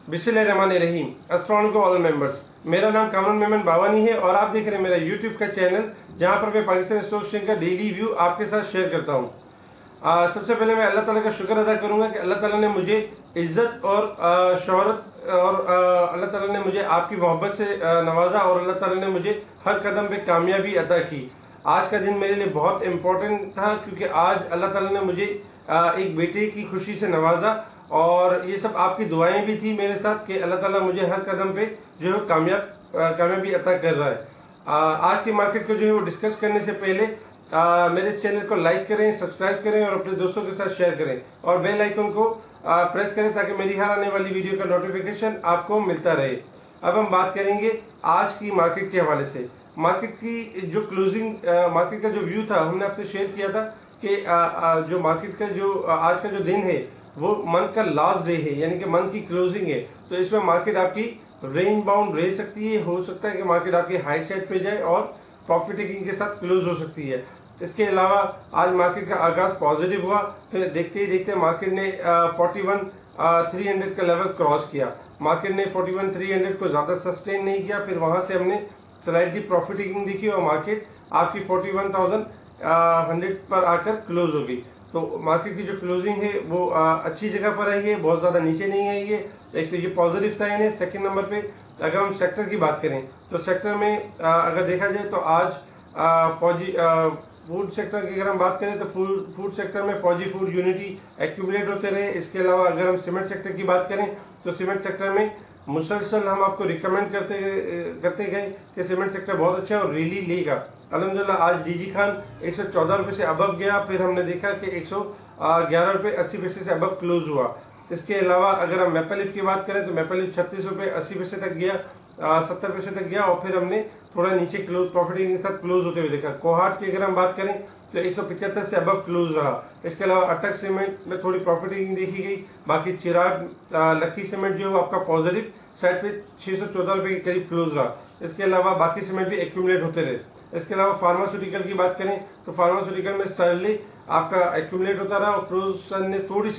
बिस्मिल्लाहिर्रहमानिर्रहीम। अस्सलाम वालेकुम ऑल मेंबर्स। मेरा नाम कामरान मेमन बावानी है और आप देख रहे हैं मेरा यूट्यूब का चैनल, जहां पर मैं पाकिस्तान स्टॉक एक्सचेंज का डेली व्यू आपके साथ शेयर करता हूं। सबसे पहले मैं अल्लाह ताला का शुक्र अदा करूंगा कि अल्लाह ताला ने मुझे इज्जत और शोहरत और अल्लाह ताला ने मुझे आपकी मोहब्बत से नवाजा और अल्लाह ताला ने मुझे हर कदम पे कामयाबी अता की। आज का दिन मेरे लिए बहुत इम्पोर्टेंट था क्योंकि आज अल्लाह ताला ने मुझे एक बेटे की खुशी से नवाजा और ये सब आपकी दुआएं भी थी मेरे साथ कि अल्लाह ताला मुझे हर कदम पे जो है कामयाबी अता कर रहा है। आज की मार्केट को जो है वो डिस्कस करने से पहले मेरे इस चैनल को लाइक करें, सब्सक्राइब करें और अपने दोस्तों के साथ शेयर करें और बेल आइकन को प्रेस करें ताकि मेरी हर आने वाली वीडियो का नोटिफिकेशन आपको मिलता रहे। अब हम बात करेंगे आज की मार्केट के हवाले से। मार्केट की जो क्लोजिंग मार्केट का जो व्यू था हमने आपसे शेयर किया था कि जो मार्केट का जो आज का जो दिन है वो मंथ का लास्ट डे है, यानी कि मंथ की क्लोजिंग है। तो इसमें मार्केट आपकी रेंज बाउंड रह सकती है, हो सकता है कि मार्केट आपकी हाई साइड पे जाए और प्रॉफिट टेकिंग के साथ क्लोज हो सकती है। इसके अलावा आज मार्केट का आगाज पॉजिटिव हुआ, फिर देखते ही देखते मार्केट ने 41,300 का लेवल क्रॉस किया। मार्केट ने 41,300 को ज्यादा सस्टेन नहीं किया, फिर वहां से हमने स्लाइटली प्रॉफिट टेकिंग देखी और मार्केट आपकी 41,100 पर आकर क्लोज हो गई। तो मार्केट की जो क्लोजिंग है वो अच्छी जगह पर आई है, बहुत ज्यादा नीचे नहीं आई है। एक तो ये पॉजिटिव साइन है। सेकंड नंबर पे अगर हम सेक्टर की बात करें तो सेक्टर में अगर देखा जाए तो आज फौजी फूड सेक्टर की अगर हम बात करें तो फूड सेक्टर में फौजी फूड यूनिटी एक्यूमुलेट होते रहे। इसके अलावा अगर हम सीमेंट सेक्टर की बात करें तो सीमेंट सेक्टर में मुसलसल हम आपको रिकमेंड करते गए कि सीमेंट सेक्टर बहुत अच्छा है और रैली लेगा। अल्हम्दुलिल्लाह आज डीजी खान 114 रुपए से अबव गया, फिर हमने देखा कि 111 रुपए 80 पैसे से अबव क्लोज हुआ। इसके अलावा अगर हम मैपलिफ की बात करें तो मैपलिफ 36 रुपए 80 पैसे तक गया, 70 पैसे तक गया और फिर हमने थोड़ा नीचे क्लोज प्रॉफिट के साथ क्लोज होते हुए देखा। कोहाट की अगर हम बात करें तो 175 से अबव क्लोज रहा। इसके अलावा अटक सीमेंट में थोड़ी प्रॉफिटिंग देखी गई। बाकी चिराग लक्की सीमेंट जो है वो आपका पॉजिटिव साइड पे 614 रुपए के करीब क्लोज रहा। इसके अलावा बाकी सीमेंट भी एक्यूमुलेट होते रहे। इसके अलावा फार्मास्यूटिकल की बात करें तो फार्मास्यूटिकल में सरली आपका एक्यूमुलेट होता रहा और फ्रोजन ने थोड़ी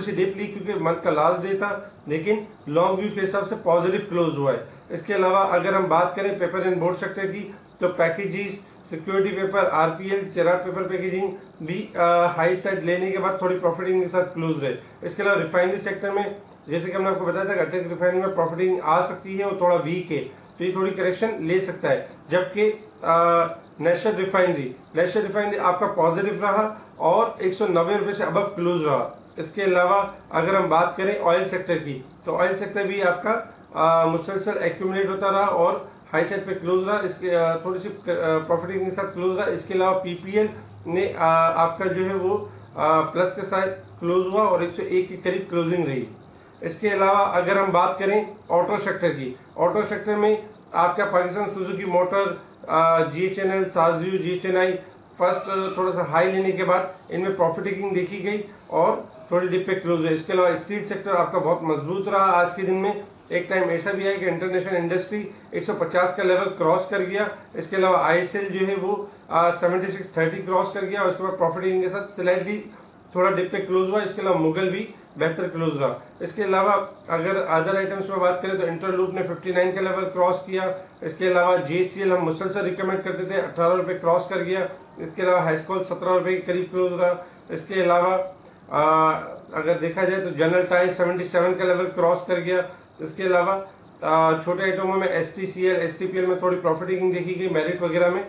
सी डिप ली क्योंकि मंथ का लास्ट डे था, लेकिन लॉन्ग व्यू के हिसाब से पॉजिटिव क्लोज हुआ है। इसके अलावा अगर हम बात करें पेपर एंड बोर्ड सेक्टर की तो packages, security paper, RPL, Cherat paper packaging भी हाई साइड लेने के बाद थोड़ी प्रॉफिटिंग के साथ क्लोज रहे। इसके अलावा रिफाइनरी सेक्टर में जैसे कि हमने आपको बताया था अटक रिफाइनरी में प्रॉफिटिंग आ सकती है और थोड़ा वीक है, तो ये थोड़ी करेक्शन ले सकता है। जबकि नेशनल रिफाइनरी आपका पॉजिटिव रहा और 190 रुपए से अबव क्लोज रहा। इसके अलावा अगर हम बात करें ऑयल सेक्टर की तो ऑयल सेक्टर भी आपका मुसलसल एक्यूमुलेट होता रहा और हाई साइड पे क्लोज रहा। इसके थोड़ी सी प्रॉफिटिंग के साथ क्लोज रहा। इसके अलावा पीपीएल ने आपका जो है वो प्लस के साथ क्लोज हुआ और 101 के करीब क्लोजिंग रही। इसके अलावा अगर हम बात करें ऑटो सेक्टर की, ऑटो सेक्टर में आपका पाकिस्तान सुजुकी मोटर, जीएचएनएल, साजयू, जीएचएनआई फर्स्ट थोड़ा सा हाई लेने के बाद इनमें प्रॉफिट टेकिंग देखी गई और थोड़ी डिप पे क्लोज है। इसके अलावा स्टील सेक्टर आपका बहुत मजबूत रहा आज के दिन में। एक टाइम ऐसा भी है कि इंटरनेशनल इंडस्ट्री 150 का लेवल क्रॉस कर गया। इसके अलावा आईएसएल जो है वो 7630 क्रॉस कर गया और उसके बाद प्रॉफिट टेकिंग के साथ स्लाइटली थोड़ा डिप पे क्लोज हुआ। इसके अलावा मुगल भी बेहतर क्लोज रहा। इसके अलावा अगर अदर आइटम्स में बात करें तो इंटरलूप ने 59 का लेवल क्रॉस किया। इसके अलावा जेसीएल हम मुसलसल रिकमेंड करते थे, 18 रुपए क्रॉस कर गया। इसके अलावा हाईस्कॉल 17 रुपए के करीब क्लोज रहा। इसके अलावा अगर देखा जाए तो जनरल टाइर 77 का लेवल क्रॉस कर गया। इसके अलावा छोटे आइटमों में एसटीसीएल, एसटीपीएल में थोड़ी प्रॉफिटिंग देखी गई, मेरिट वगैरह में।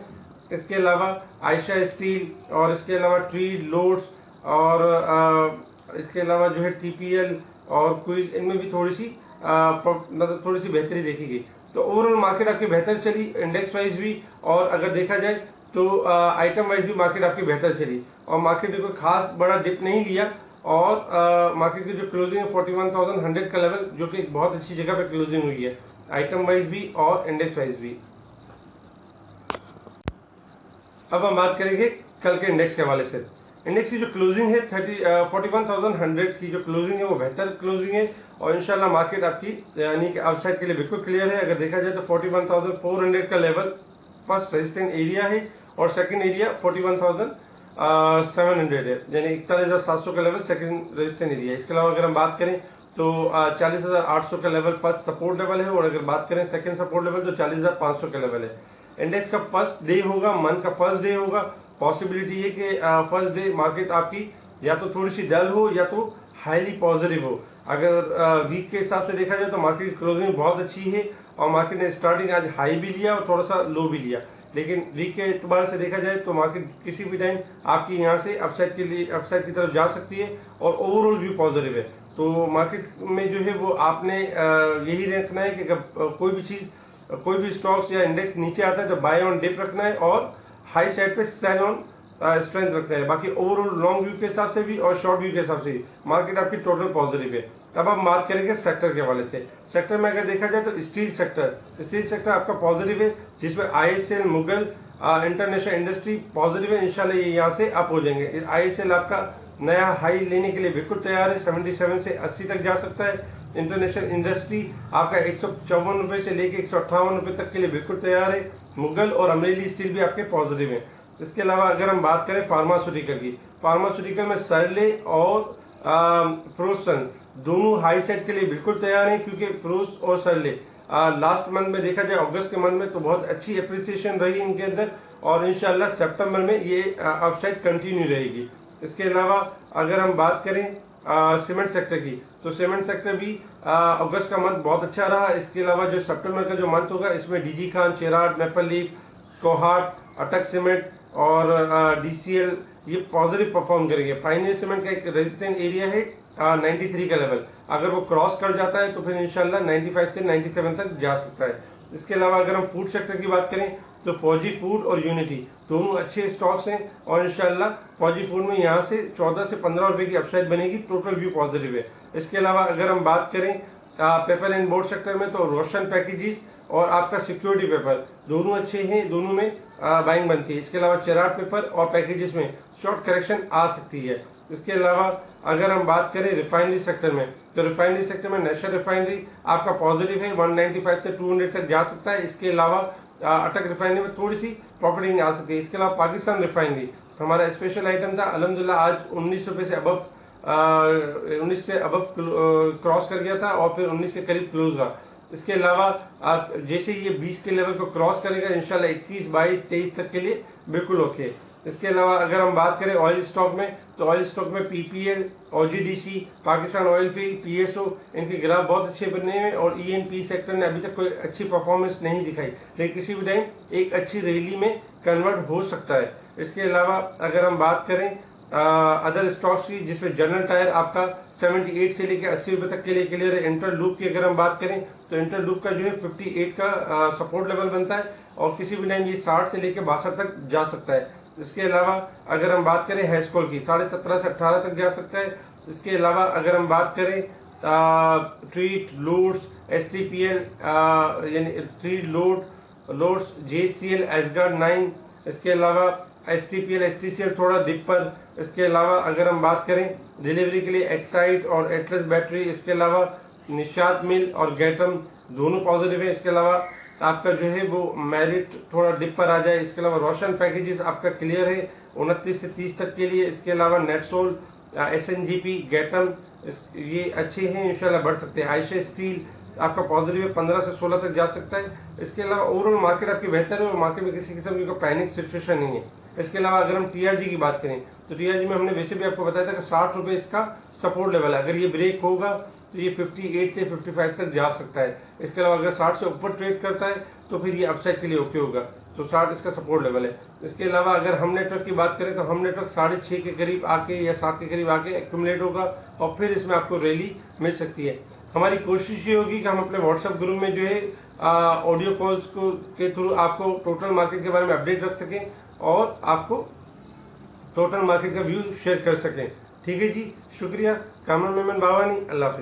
इसके अलावा आयशा स्टील और इसके अलावा ट्री लोड्स और इसके अलावा जो है टीपीएल और क्विज, इनमें भी थोड़ी सी मतलब थोड़ी सी बेहतरी देखी गई। तो ओवरऑल मार्केट आपकी बेहतर चली इंडेक्स वाइज भी, और अगर देखा जाए तो आइटम वाइज भी मार्केट आपकी बेहतर चली और मार्केट ने कोई खास बड़ा डिप नहीं लिया और मार्केट की जो क्लोजिंग है 41,100 का लेवल, जो कि एक बहुत अच्छी जगह पे क्लोजिंग हुई है आइटम वाइज भी और इंडेक्स वाइज भी। अब हम बात करेंगे कल के इंडेक्स के हवाले से। इंडेक्स की जो क्लोजिंग है 41,100 की जो क्लोजिंग है वो बेहतर क्लोजिंग है और इंशाल्लाह मार्केट आपकी यानी कि अपसाइड के लिए बिल्कुल क्लियर है। अगर देखा जाए तो 41,400 का लेवल फर्स्ट रेजिस्टेंट एरिया है और सेकंड एरिया 41,700 है, यानी 41,700 का लेवल सेकंड रेजिस्टेंट एरिया है। इसके अलावा अगर हम बात करें तो 40,800 का लेवल फर्स्ट सपोर्ट लेवल है, और अगर बात करें सेकंड सपोर्ट लेवल तो 40,500 का लेवल है। इंडेक्स का फर्स्ट डे होगा, मंथ का फर्स्ट डे होगा, पॉसिबिलिटी है कि फर्स्ट डे मार्केट आपकी या तो थोड़ी सी डल हो या तो हाईली पॉजिटिव हो। अगर वीक के हिसाब से देखा जाए तो मार्केट की क्लोजिंग बहुत अच्छी है, और मार्केट ने स्टार्टिंग आज हाई भी लिया और थोड़ा सा लो भी लिया, लेकिन वीक के एतबार से देखा जाए तो मार्केट किसी भी टाइम आपकी यहाँ से अपसाइड के लिए अपसाइड की तरफ जा सकती है, और ओवरऑल व्यू पॉजिटिव है। तो मार्केट में जो है वो आपने यही रखना है कि कोई भी चीज, कोई भी स्टॉक्स या इंडेक्स नीचे आता है तो बाय ऑन डिप रखना है, और हाई साइड पे सेल ऑन स्ट्रेंथ रखना है। बाकी ओवरऑल लॉन्ग व्यू के हिसाब से भी और शॉर्ट व्यू के हिसाब से भी मार्केट आपकी टोटल पॉजिटिव है। अब हम बात करेंगे सेक्टर के हवाले से। सेक्टर में अगर देखा जाए तो स्टील सेक्टर आपका पॉजिटिव है, जिसमें ISL, Mughal, international industry positive है। इंशाल्लाह ये यहाँ से अप हो जाएंगे। आईएसएल आपका नया हाई लेने के लिए बिल्कुल तैयार है, 77 से 80 तक जा सकता है। इंटरनेशनल इंडस्ट्री आपका 154 रुपए से लेके 158 रुपए तक के लिए बिल्कुल तैयार है। मुगल और अमरेली स्टील भी आपके पॉजिटिव है। इसके अलावा अगर हम बात करें फार्मास्यूटिकल की, फार्मास्यूटिकल में सरले और फ्रोसन दोनों हाई साइड के लिए बिल्कुल तैयार हैं, क्योंकि फ्रोस और सरले लास्ट मंथ में देखा जाए अगस्त के मंथ में तो बहुत अच्छी एप्रिसिएशन रही इनके अंदर, और इंशाल्लाह सितंबर में ये अपसाइड कंटिन्यू रहेगी। इसके अलावा अगर हम बात करें सीमेंट सेक्टर की, तो सीमेंट सेक्टर भी अगस्त का मंथ बहुत अच्छा रहा। इसके अलावा जो सितंबर का जो मंथ होगा इसमें DG Khan, Cherat, maple leaf, Kohat, Attock cement और डीसीएल ये पॉजिटिव परफॉर्म करेंगे। पाइनियर सीमेंट का एक रेजिस्टेंट एरिया है 93 का लेवल, अगर वो क्रॉस कर जाता है तो फिर इंशाल्लाह 95 से 97 तक जा सकता है। इसके अलावा अगर हम फूड सेक्टर की बात करें तो फौजी फूड और यूनिटी दोनों अच्छे स्टॉक्स हैं, और इंशाल्लाह फौजी फूड में यहाँ से 14 से 15 रुपए की अपसाइड बनेगी, टोटल व्यू पॉजिटिव है। इसके अलावा अगर हम बात करें पेपर एंड बोर्ड सेक्टर में तो रोशन पैकेजेस और आपका सिक्योरिटी पेपर दोनों अच्छे हैं, दोनों में बाइंग बनती है। इसके अलावा चेराट पेपर और पैकेजेस में शॉर्ट करेक्शन आ सकती है। इसके अलावा अगर हम बात करें रिफाइनरी सेक्टर में, तो रिफाइनरी सेक्टर में नेशनल रिफाइनरी आपका पॉजिटिव है, 195 से 200 तक जा सकता है। इसके अलावा अटक रिफाइनरी में थोड़ी सी प्रॉफिटिंग आ सकती है। इसके अलावा पाकिस्तान रिफाइनरी हमारा स्पेशल आइटम था, अल्हम्दुलिल्लाह आज 19 रुपए से अबव 19 से अबव क्रॉस कर गया था, और फिर 19 के करीब क्लोज रहा। इसके अलावा जैसे ये 20 के लेवल को क्रॉस करेगा इंशाल्लाह 21, 22, 23 तक के लिए बिल्कुल ओके। इसके अलावा अगर हम बात करें ऑयल स्टॉक में, तो ऑयल स्टॉक में PPL, OGDC, Pakistan oil field, PSO इनके ग्राफ बहुत अच्छे बने हैं, और ईएनपी सेक्टर ने अभी तक कोई अच्छी परफॉर्मेंस नहीं दिखाई, लेकिन किसी भी टाइम एक अच्छी रैली में कन्वर्ट हो सकता है। इसके अलावा अगर हम बात करें अदर स्टॉक्स की, जिसमें जनरल टायर आपका 78 से लेकर 80 रुपए तक के लिए क्लियर है। इंटर लूप की अगर हम बात करें तो इंटर लूप का जो है 58 का सपोर्ट लेवल बनता है, और किसी भी टाइम ये 60 से लेकर 62 तक जा सकता है। इसके अलावा अगर हम बात करें हैस्कोल की 17.5 से 18 तक जा सकता है। इसके अलावा अगर हम बात करें ट्रीट, लोड्स, एसटीपीएल यानी ट्रीट, लोड्स, जेसीएल, एसगार्ड 9, इसके अलावा एसटीपीएल, एसटीसीएल थोड़ा डिप पर। इसके अलावा अगर हम बात करें डिलीवरी के लिए एक्साइड और एटलस बैटरी, इसके अलावा निशात मिल और गैटम दोनों पॉजिटिव है। इसके अलावा आपका जो है वो मेरिट थोड़ा डिप पर आ जाए। इसके अलावा रोशन पैकेजेस आपका क्लियर है 29 से 30 तक के लिए। इसके अलावा नेटसोल, एसएनजीपी, गैटम ये अच्छे हैं, इंशाल्लाह बढ़ सकते हैं। आयशा स्टील आपका पॉजिटिव है, 15 से 16 तक जा सकता है। इसके अलावा ओवरऑल मार्केट आपकी बेहतर है, और मार्केट में किसी किस्म की पैनिक सिचुएशन नहीं है। इसके अलावा अगर हम टीआरजी की बात करें तो टीआरजी में हमने वैसे भी आपको बताया था कि 60 रुपए इसका सपोर्ट लेवल है, अगर ये ब्रेक होगा तो ये 58 से 55 तक जा सकता है। इसके अलावा अगर 60 से ऊपर ट्रेड करता है तो फिर ये अपसाइड के लिए ओके होगा, तो 60 इसका सपोर्ट लेवल है। इसके अलावा अगर हम नेटवर्क की बात करें तो हम नेटवर्क 6.5 के करीब आके या 7 के करीब आके एक्यूमुलेट होगा, और फिर इसमें आपको रैली मिल सकती है। हमारी कोशिश ये होगी कि हम अपने व्हाट्सएप ग्रुप में जो है ऑडियो कॉल्स को के थ्रू आपको टोटल मार्केट के बारे में अपडेट रख सकें, और आपको टोटल मार्केट का व्यू शेयर कर सकें। ठीक है जी, शुक्रिया। कामरान मेमन बावानी, अल्लाह हाफिज़।